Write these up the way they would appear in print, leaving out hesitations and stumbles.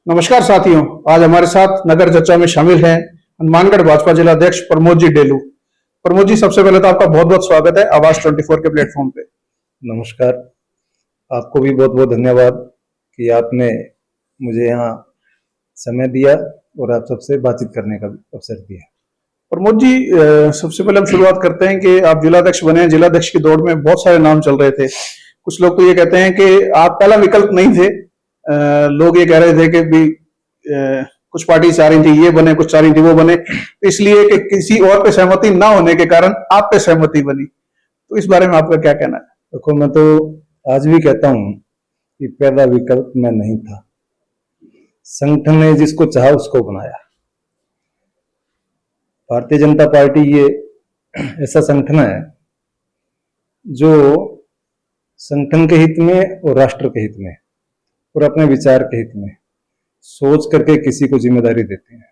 नमस्कार साथियों। आज हमारे साथ नगर चर्चा में शामिल हैं हनुमानगढ़ भाजपा जिला अध्यक्ष प्रमोद जी डेलू। प्रमोद जी, सबसे पहले तो आपका बहुत बहुत स्वागत है आवाज 24 के प्लेटफॉर्म पे। नमस्कार। आपको भी बहुत बहुत धन्यवाद कि आपने मुझे यहाँ समय दिया और आप सबसे बातचीत करने का अवसर दिया। प्रमोद जी, सबसे पहले हम शुरुआत करते हैं कि आप जिलाध्यक्ष बने हैं। जिलाध्यक्ष की दौड़ में बहुत सारे नाम चल रहे थे। कुछ लोग तो ये कहते हैं कि आप पहला विकल्प नहीं थे। लोग ये कह रहे थे कि भी कुछ पार्टी चाह रही थी ये बने, कुछ चाह रही थी वो बने, इसलिए कि किसी और पे सहमति ना होने के कारण आप पे सहमति बनी। तो इस बारे में आपका क्या कहना है? देखो, मैं तो आज भी कहता हूँ कि पहला विकल्प मैं नहीं था। संगठन ने जिसको चाहा उसको बनाया। भारतीय जनता पार्टी ये ऐसा संगठन है जो संगठन के हित में और राष्ट्र के हित में और अपने विचार के हित में सोच करके किसी को जिम्मेदारी देते हैं।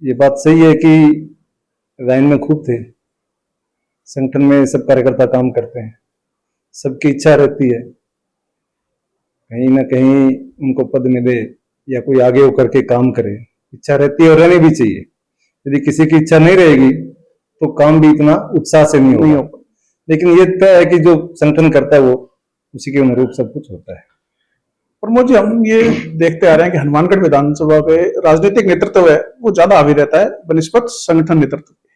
ये बात सही है कि लाइन में खूब थे, संगठन में सब कार्यकर्ता काम करते हैं, सबकी इच्छा रहती है कहीं ना कहीं उनको पद मिले या कोई आगे होकर के काम करे। इच्छा रहती है और रहनी भी चाहिए। यदि किसी की इच्छा नहीं रहेगी तो काम भी इतना उत्साह से नहीं होगा। लेकिन ये तय है कि जो संगठन करता है वो उसी के अनुरूप सब कुछ होता है। प्रमोद जी, हम ये देखते आ रहे हैं कि हनुमानगढ़ विधानसभा पे राजनीतिक नेतृत्व है वो ज्यादा हावी रहता है बनिस्पत संगठन नेतृत्व के।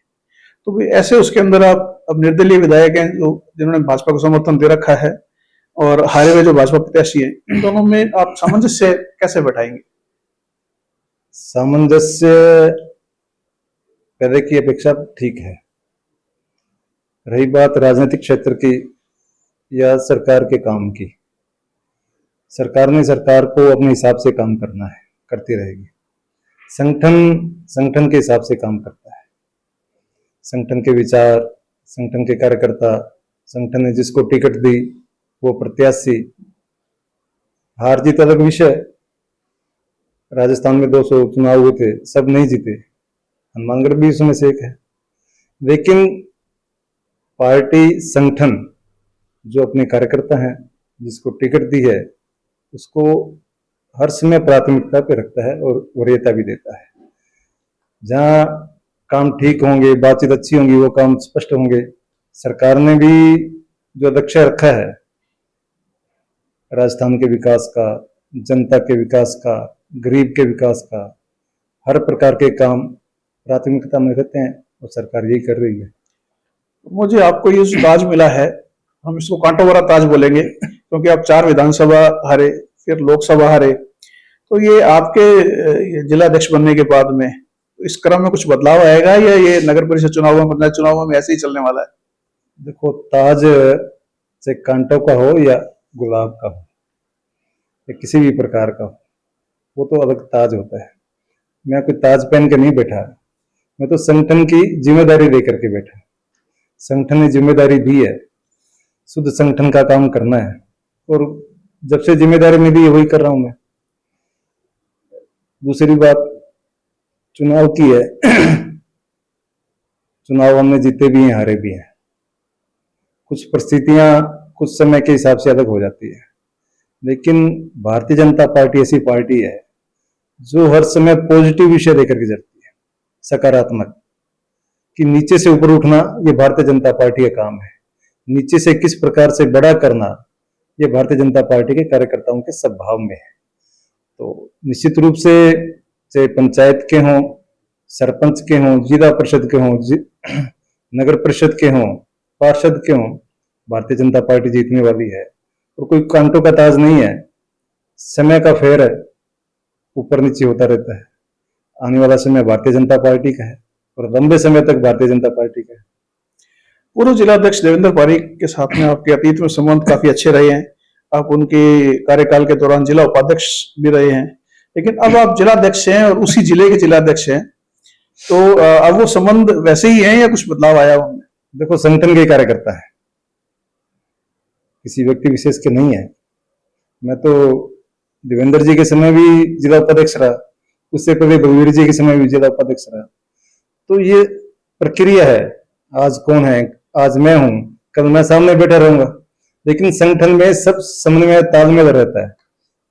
तो भी ऐसे उसके अंदर आप अब निर्दलीय विधायक हैं जो जिन्होंने भाजपा को समर्थन दे रखा है और हारे हुए जो भाजपा प्रत्याशी हैं, इन दोनों में आप सामंजस्य कैसे बैठाएंगे? सामंजस्य पहले की अपेक्षा ठीक है। रही बात राजनीतिक क्षेत्र की या सरकार के काम की, सरकार ने सरकार को अपने हिसाब से काम करना है, करती रहेगी। संगठन के हिसाब से काम करता है। संगठन के विचार, संगठन के कार्यकर्ता, संगठन ने जिसको टिकट दी वो प्रत्याशी। हार जीत अलग विषय। राजस्थान में 200 चुनाव हुए थे, सब नहीं जीते, हनुमानगढ़ भी उसमें से एक है। लेकिन पार्टी संगठन जो अपने कार्यकर्ता हैं, जिसको टिकट दी है, उसको हर समय प्राथमिकता पे रखता है और वरीयता भी देता है। जहां काम ठीक होंगे, बातचीत अच्छी होंगी, वो काम स्पष्ट होंगे। सरकार ने भी जो लक्ष्य रखा है राजस्थान के विकास का, जनता के विकास का, गरीब के विकास का, हर प्रकार के काम प्राथमिकता में रहते हैं और सरकार यही कर रही है। मुझे आपको ये जो ताज मिला है, हम इसको कांटों भरा ताज बोलेंगे क्योंकि आप 4 विधानसभा हारे, फिर लोकसभा हारे। तो ये आपके जिलाध्यक्ष बनने के बाद में इस क्रम में कुछ बदलाव आएगा या ये नगर परिषद चुनावों में, चुनावों में ऐसे ही चलने वाला है? देखो, ताज चाहे कांटों का हो या गुलाब का हो या किसी भी प्रकार का हो, वो तो अलग ताज होता है। मैं कोई ताज पहन के नहीं बैठा, मैं तो संगठन की जिम्मेदारी लेकर के बैठा। संगठन ने जिम्मेदारी दी है, शुद्ध संगठन का काम करना है और जब से जिम्मेदारी मिली वही कर रहा हूं मैं। दूसरी बात चुनाव की है। चुनाव हमने जीते भी हैं, हारे भी हैं। कुछ परिस्थितियां कुछ समय के हिसाब से अलग हो जाती है, लेकिन भारतीय जनता पार्टी ऐसी पार्टी है जो हर समय पॉजिटिव विषय लेकर के चलती है, सकारात्मक। कि नीचे से ऊपर उठना ये भारतीय जनता पार्टी का काम है। नीचे से किस प्रकार से बड़ा करना ये भारतीय जनता पार्टी के कार्यकर्ताओं के स्वभाव में है। तो निश्चित रूप से चाहे पंचायत के हों, सरपंच के हों, जिला परिषद के हों, नगर परिषद के हों, पार्षद के हों, भारतीय जनता पार्टी जीतने वाली है। और कोई कांटों का ताज नहीं है, समय का फेर है, ऊपर नीचे होता रहता है। आने वाला समय भारतीय जनता पार्टी का है और लंबे समय तक भारतीय जनता पार्टी का है। पूर्व जिलाध्यक्ष देवेंद्र पारीक के साथ में आपके अतीत में संबंध काफी अच्छे रहे हैं। आप उनके कार्यकाल के दौरान जिला उपाध्यक्ष भी रहे हैं, लेकिन अब आप जिलाध्यक्ष हैं और उसी जिले के जिलाध्यक्ष हैं। तो अब वो संबंध वैसे ही हैं या कुछ बदलाव आया उनमें? देखो, संगठन के कार्यकर्ता है, किसी व्यक्ति विशेष के नहीं है। मैं तो देवेंद्र जी के समय भी जिला उपाध्यक्ष रहा, उससे पहले बलवीर जी के समय भी जिला उपाध्यक्ष रहा। तो ये प्रक्रिया है। आज कौन है, आज मैं हूं, कल मैं सामने बैठा रहूंगा, लेकिन संगठन में सब समन्वय तालमेल रहता है।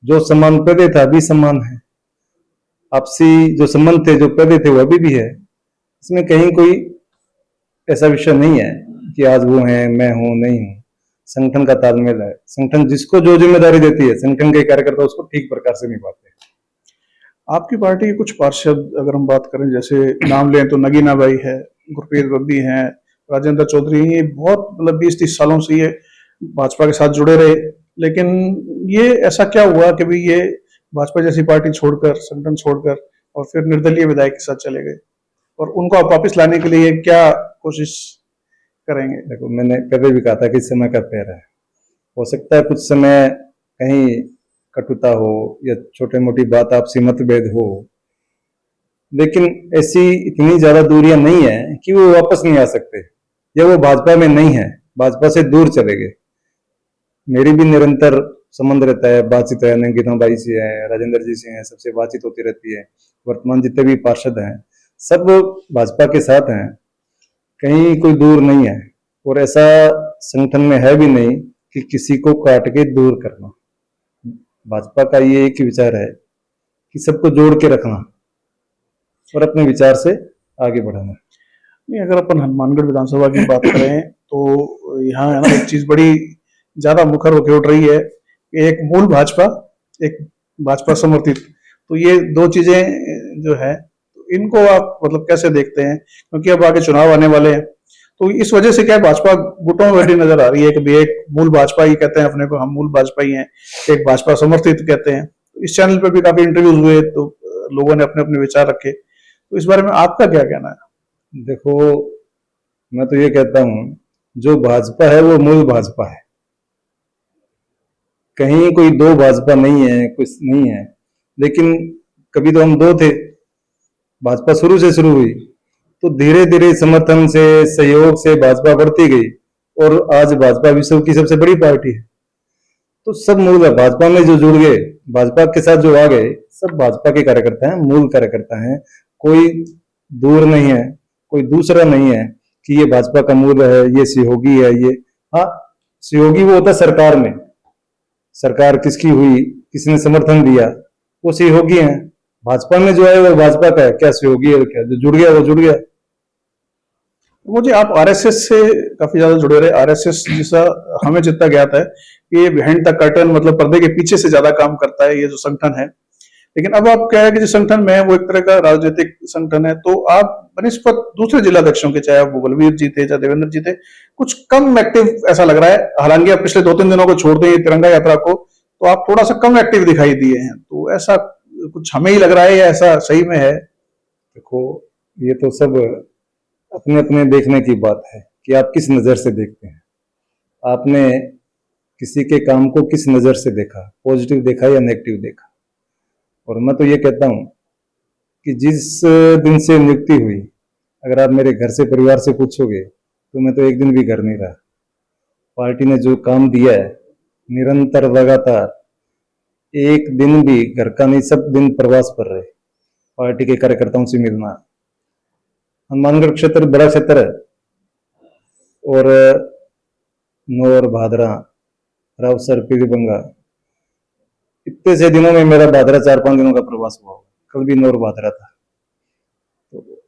जो सम्मान पहले था अभी सम्मान है, आपसी जो संबंध थे जो पहले थे वो अभी भी है। इसमें कहीं कोई ऐसा विषय नहीं है कि आज वो है मैं हूं नहीं हूं। संगठन का तालमेल है, संगठन जिसको जो जिम्मेदारी देती है संगठन के कार्यकर्ता उसको ठीक प्रकार से निभाते हैं। आपकी पार्टी के कुछ पार्षद अगर हम बात करें, जैसे नाम लें तो नगीना बाई है, गुरप्रीत बब्बी हैं, राजेंद्र चौधरी हैं, ये बहुत मतलब 20-30 सालों से ये भाजपा के साथ जुड़े रहे। लेकिन ये ऐसा क्या हुआ कि भाई ये भाजपा जैसी पार्टी छोड़कर, संगठन छोड़कर और फिर निर्दलीय विधायक के साथ चले गए, और उनको आप वापस लाने के लिए क्या कोशिश करेंगे? देखो मैंने पहले भी कहा था कि समय का फेर है। हो सकता है कुछ समय कहीं कटुता हो या छोटे मोटी बात आपसी मतभेद हो, लेकिन ऐसी इतनी ज्यादा दूरियां नहीं है कि वो वापस नहीं आ सकते, या वो भाजपा में नहीं है, भाजपा से दूर चले गए। मेरी भी निरंतर संबंध रहता है, बातचीत है, नंगिता बाई से है, राजेंद्र जी से है, सबसे बातचीत होती रहती है। वर्तमान जितने भी पार्षद हैं सब भाजपा के साथ हैं, कहीं कोई दूर नहीं है। और ऐसा संगठन में है भी नहीं कि किसी को काट के दूर करना। भाजपा का ये एक ही विचार है कि सबको जोड़ के रखना और अपने विचार से आगे बढ़ाना। नहीं, अगर अपन हनुमानगढ़ विधानसभा की बात करें तो यहाँ है ना एक चीज बड़ी ज्यादा मुखर होकर उठ रही है, एक मूल भाजपा, एक भाजपा समर्थित। तो ये दो चीजें जो है, तो इनको आप मतलब कैसे देखते हैं? क्योंकि अब आगे चुनाव आने वाले हैं, तो इस वजह से क्या है, भाजपा गुटों में बैठी नजर आ रही है। कभी एक मूल भाजपा ही कहते हैं अपने को, हम मूल भाजपा ही हैं, एक भाजपा समर्थित कहते हैं। तो इस चैनल पे भी काफी इंटरव्यूज हुए, तो लोगों ने अपने अपने विचार रखे। तो इस बारे में आपका क्या कहना है? देखो मैं तो ये कहता हूं, जो भाजपा है वो मूल भाजपा है, कहीं कोई दो भाजपा नहीं है, कुछ नहीं है। लेकिन कभी तो हम दो थे, भाजपा शुरू से शुरू हुई तो धीरे धीरे समर्थन से सहयोग से भाजपा बढ़ती गई और आज भाजपा विश्व की सबसे बड़ी पार्टी है। तो सब मूल है, भाजपा में जो जुड़ गए, भाजपा के साथ जो आ गए, सब भाजपा के कार्यकर्ता हैं, मूल कार्यकर्ता हैं। कोई दूर नहीं है, कोई दूसरा नहीं है कि ये भाजपा का मूल है, ये सहयोगी है। ये हाँ, सहयोगी वो होता है सरकार में, सरकार किसकी हुई, किसने समर्थन दिया, वो सहयोगी है। भाजपा में जो है वो भाजपा का है, क्या सहयोगी है? क्या जो जुड़ गया वो जुड़ गया। मुझे आप आरएसएस से काफी ज्यादा जुड़े रहे। आरएसएस जैसा हमें जितना ज्ञात है कि ये बिहाइंड द कर्टन, मतलब पर्दे के पीछे से ज्यादा काम करता है ये जो संगठन है। लेकिन अब आप क्या है कि जो संगठन में है वो एक तरह का राजनीतिक संगठन है, तो आप बनिस्पत दूसरे जिलाध्यक्षों के, चाहे आप बलवीर जी थे, चाहे देवेंद्र जी थे, कुछ कम एक्टिव ऐसा लग रहा है। हालांकि आप पिछले 2-3 दिनों को छोड़ दें तिरंगा यात्रा को, तो आप थोड़ा सा कम एक्टिव दिखाई दिए हैं। तो ऐसा कुछ हमें ही लग रहा है या ऐसा सही में है? देखो ये तो सब अपने अपने देखने की बात है कि आप किस नजर से देखते हैं। आपने किसी के काम को किस नजर से देखा, पॉजिटिव देखा या नेगेटिव देखा। और मैं तो ये कहता हूं कि जिस दिन से नियुक्ति हुई, अगर आप मेरे घर से परिवार से पूछोगे तो मैं तो एक दिन भी घर नहीं रहा। पार्टी ने जो काम दिया है निरंतर लगातार, एक दिन भी घर का नहीं, सब दिन प्रवास पर रहे, पार्टी के कार्यकर्ताओं से मिलना। हनुमानगढ़ क्षेत्र बड़ा क्षेत्र है और नौर, भादरा, रावसर, पीलीबंगा, इतने से दिनों में मेरा भादरा 4-5 दिनों का प्रवास हुआ। कल भी नौर भादरा था। तो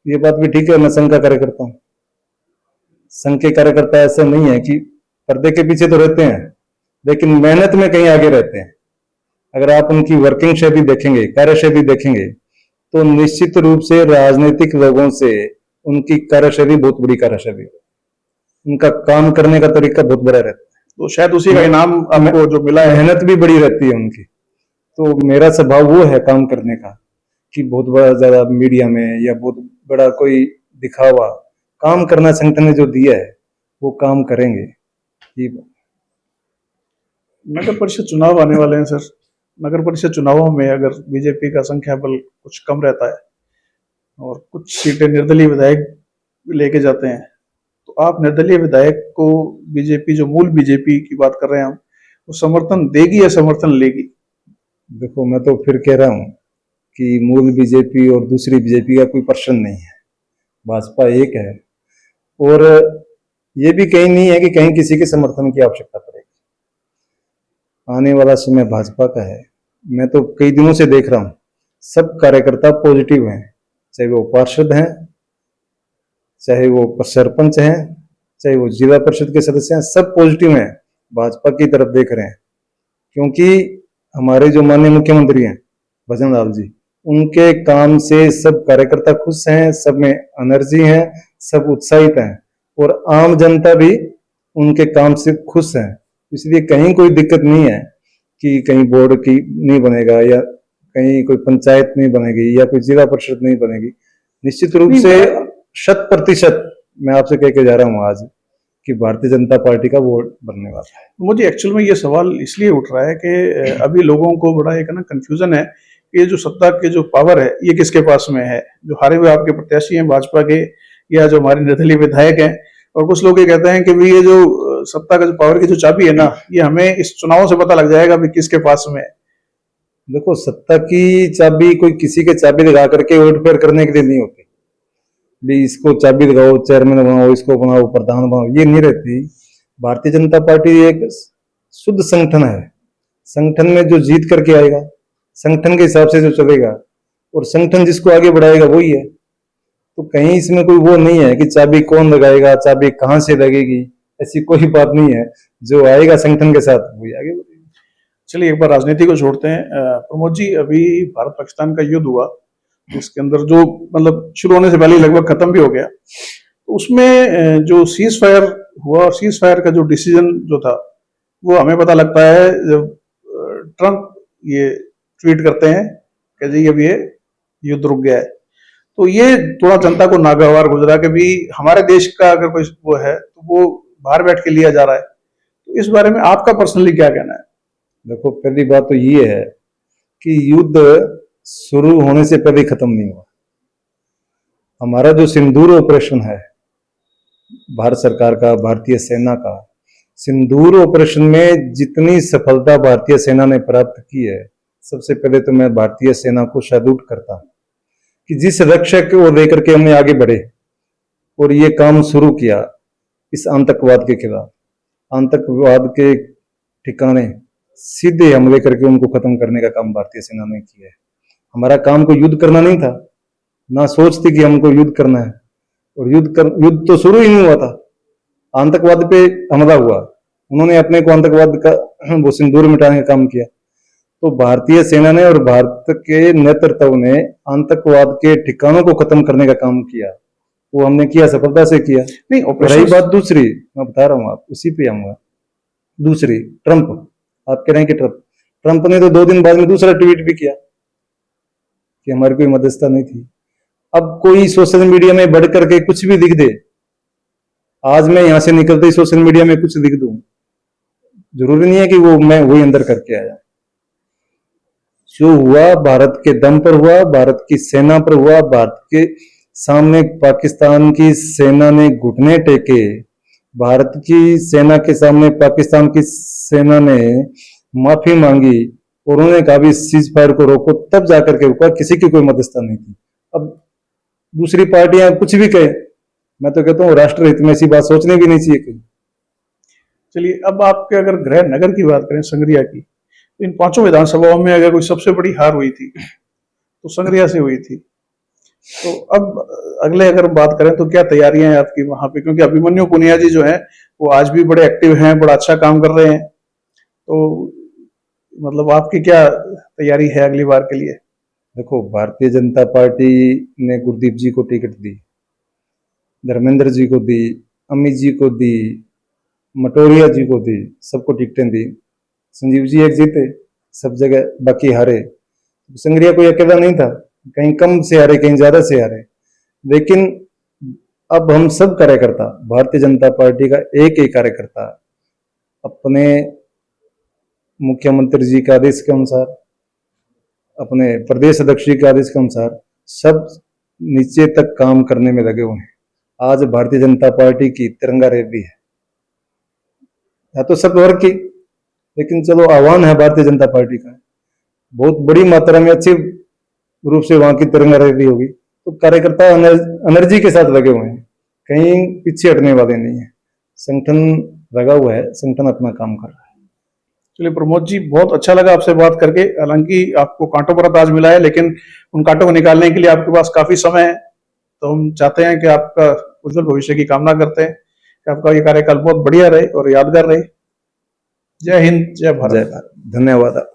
ये बात भी ठीक है, मैं संघ का कार्यकर्ता हूँ। संघ के कार्यकर्ता ऐसा नहीं है कि पर्दे के पीछे तो रहते हैं लेकिन मेहनत में कहीं आगे रहते हैं। अगर आप उनकी वर्किंग शैली देखेंगे, कार्यशैली देखेंगे, तो निश्चित रूप से राजनीतिक लोगों से उनकी कार्यशैली बहुत बड़ी कार्यशैली है, उनका काम करने का तरीका बहुत बड़ा रहता है। तो शायद उसी का इनाम आपको जो मिला है। मेहनत भी बड़ी रहती है उनकी। तो मेरा स्वभाव वो है काम करने का कि बहुत बड़ा ज्यादा मीडिया में या बहुत बड़ा कोई दिखावा, काम करना संगठन ने जो दिया है वो काम करेंगे। ये नगर परिषद चुनाव आने वाले हैं सर। नगर परिषद चुनावों में अगर बीजेपी का संख्या बल कुछ कम रहता है और कुछ सीटें निर्दलीय विधायक लेके जाते हैं, तो आप निर्दलीय विधायक को बीजेपी, जो मूल बीजेपी की बात कर रहे हैं हम, वो समर्थन देगी या समर्थन लेगी? देखो मैं तो फिर कह रहा हूं कि मूल बीजेपी और दूसरी बीजेपी का कोई प्रश्न नहीं है, भाजपा एक है। और ये भी कहीं नहीं है कि कहीं किसी के समर्थन की आवश्यकता पड़ेगी। आने वाला समय भाजपा का है। मैं तो कई दिनों से देख रहा हूँ, सब कार्यकर्ता पॉजिटिव हैं, चाहे वो पार्षद हैं, चाहे वो सरपंच हैं, चाहे वो जिला परिषद के सदस्य हैं, सब पॉजिटिव हैं, भाजपा की तरफ देख रहे हैं। क्योंकि हमारे जो माननीय मुख्यमंत्री हैं भजन लाल जी, उनके काम से सब कार्यकर्ता खुश हैं, सब में एनर्जी है, सब उत्साहित हैं और आम जनता भी उनके काम से खुश है। इसलिए कहीं कोई दिक्कत नहीं है कि कहीं बोर्ड की नहीं बनेगा या कहीं कोई पंचायत नहीं बनेगी या कोई जिला परिषद नहीं बनेगी। निश्चित रूप नहीं, से 100% मैं आपसे कह के जा रहा हूं आज कि भारतीय जनता पार्टी का वोट बनने वाला है। मुझे एक्चुअल में ये सवाल इसलिए उठ रहा है कि अभी लोगों को बड़ा एक ना कंफ्यूजन है कि ये जो सत्ता के जो पावर है ये किसके पास में है। जो हारे हुए आपके प्रत्याशी हैं भाजपा के या जो हमारे निर्दलीय विधायक हैं, और कुछ लोग ये कहते हैं कि भी ये जो सत्ता का जो पावर की जो चाबी है ना, ये हमें इस चुनाव से पता लग जाएगा भी किसके पास में है। देखो, सत्ता की चाबी कोई किसी के चाबी लगा करके उलट फेर करने के लिए नहीं होती। भी इसको चाबी लगाओ, चेयरमैन बनाओ, इसको बनाओ, प्रधान बनाओ, ये नहीं रहती। भारतीय जनता पार्टी एक शुद्ध संगठन है। संगठन में जो जीत करके आएगा, संगठन के हिसाब से जो चलेगा और संगठन जिसको आगे बढ़ाएगा वही है। तो कहीं इसमें कोई वो नहीं है कि चाबी कौन लगाएगा, चाबी कहाँ से लगेगी, ऐसी कोई बात नहीं है। जो आएगा संगठन के साथ वही आगे बढ़ेगा। चलिए एक बार राजनीति को छोड़ते हैं। प्रमोद जी, अभी भारत पाकिस्तान का युद्ध हुआ, इसके अंदर जो मतलब शुरू होने से पहले ही लगभग खत्म भी हो गया, तो उसमें जो सीज फायर हुआ और सीज फायर का जो डिसीजन जो था वो हमें पता लगता है जब ट्रंप ये ट्वीट करते हैं कि जी अब ये युद्ध रुक गया है। तो ये थोड़ा जनता को नागवार गुजरा कि भी हमारे देश का अगर कोई वो है तो वो बाहर बैठ के लिया जा रहा है। तो इस बारे में आपका पर्सनली क्या कहना है? देखो, पहली बात तो ये है कि युद्ध शुरू होने से पहले खत्म नहीं हुआ। हमारा जो सिंदूर ऑपरेशन है भारत सरकार का, भारतीय सेना का, सिंदूर ऑपरेशन में जितनी सफलता भारतीय सेना ने प्राप्त की है, सबसे पहले तो मैं भारतीय सेना को सैल्यूट करता हूं कि जिस लक्ष्य को लेकर के हमने आगे बढ़े और ये काम शुरू किया इस आतंकवाद के खिलाफ, आतंकवाद के ठिकाने सीधे हमले करके उनको खत्म करने का काम भारतीय सेना ने किया है। हमारा काम को युद्ध करना नहीं था, ना सोच थी कि हमको युद्ध करना है, और युद्ध तो शुरू ही नहीं हुआ था। आतंकवाद पे हमला हुआ, उन्होंने अपने को आतंकवाद का वो सिंदूर मिटाने का काम किया। तो भारतीय सेना ने और भारत के नेतृत्व ने आतंकवाद के ठिकानों को खत्म करने का काम किया, वो हमने किया, सफलता से किया। नहीं, रही ऑपरेशन बात दूसरी, मैं बता रहा हूँ, आप उसी पे आऊंगा। दूसरी, ट्रंप, आप कह रहे हैं कि ट्रंप ने तो 2 दिन बाद में दूसरा ट्वीट भी किया कि हमारी कोई मध्यस्थता नहीं थी। अब कोई सोशल मीडिया में बढ़ करके कुछ भी लिख दे, आज मैं यहां से निकलते ही सोशल मीडिया में कुछ लिख दूं, जरूरी नहीं है कि वो मैं वही अंदर करके आया। जो हुआ भारत के दम पर हुआ, भारत की सेना पर हुआ, भारत के सामने पाकिस्तान की सेना ने घुटने टेके, भारत की सेना के सामने पाकिस्तान की सेना ने माफी मांगी और उन्होंने कहा भी सीज फायर को रोको, तब जाकर के रुका, किसी की कोई मध्यस्थता नहीं थी। अब दूसरी पार्टियां कुछ भी कहे, मैं तो कहता हूँ राष्ट्र हित में ऐसी बात सोचने भी नहीं चाहिए कहीं। चलिए अब आपके अगर गृह नगर की बात करें, संगरिया की, तो इन 5 विधानसभाओं में अगर कोई सबसे बड़ी हार हुई थी तो संगरिया से हुई थी। तो अब अगले अगर बात करें तो क्या तैयारियां हैं आपकी वहां पे, क्योंकि अभिमन्यु पुनिया जी जो है वो आज भी बड़े एक्टिव हैं, बड़ा अच्छा काम कर रहे हैं। तो मतलब आपकी क्या तैयारी है अगली बार के लिए? देखो, भारतीय जनता पार्टी ने गुरदीप जी को टिकट दी, धर्मेंद्र जी को दी, अमित जी को दी, मटोरिया जी को दी, सबको टिकटें दी। संजीव जी एक जीते, सब जगह बाकी हारे। संगरिया कोई अकेला नहीं था, कहीं कम से हारे, कहीं ज्यादा से हारे। लेकिन अब हम सब कार्यकर्ता, भारतीय जनता पार्टी का एक एक कार्यकर्ता अपने मुख्यमंत्री जी के आदेश के अनुसार, अपने प्रदेश अध्यक्ष जी के आदेश के अनुसार सब नीचे तक काम करने में लगे हुए हैं। आज भारतीय जनता पार्टी की तिरंगा रैली है, या तो सब वर्ग की, लेकिन चलो आह्वान है भारतीय जनता पार्टी का, बहुत बड़ी मात्रा में अच्छी रूप से वहां की तिरंगा रैली होगी। तो कार्यकर्ता एनर्जी के साथ लगे हुए हैं, कहीं पीछे हटने वाले नहीं है। संगठन लगा हुआ है, संगठन अपना काम कर रहा है। चलिए प्रमोद जी, बहुत अच्छा लगा आपसे बात करके। हालांकि आपको कांटों पर ताज मिला है, लेकिन उन कांटों को निकालने के लिए आपके पास काफी समय है। तो हम चाहते हैं कि आपका उज्जवल भविष्य की कामना करते हैं कि आपका ये कार्यकाल बहुत बढ़िया रहे और यादगार रहे। जय हिंद, जय जय भारत। भारत, धन्यवाद।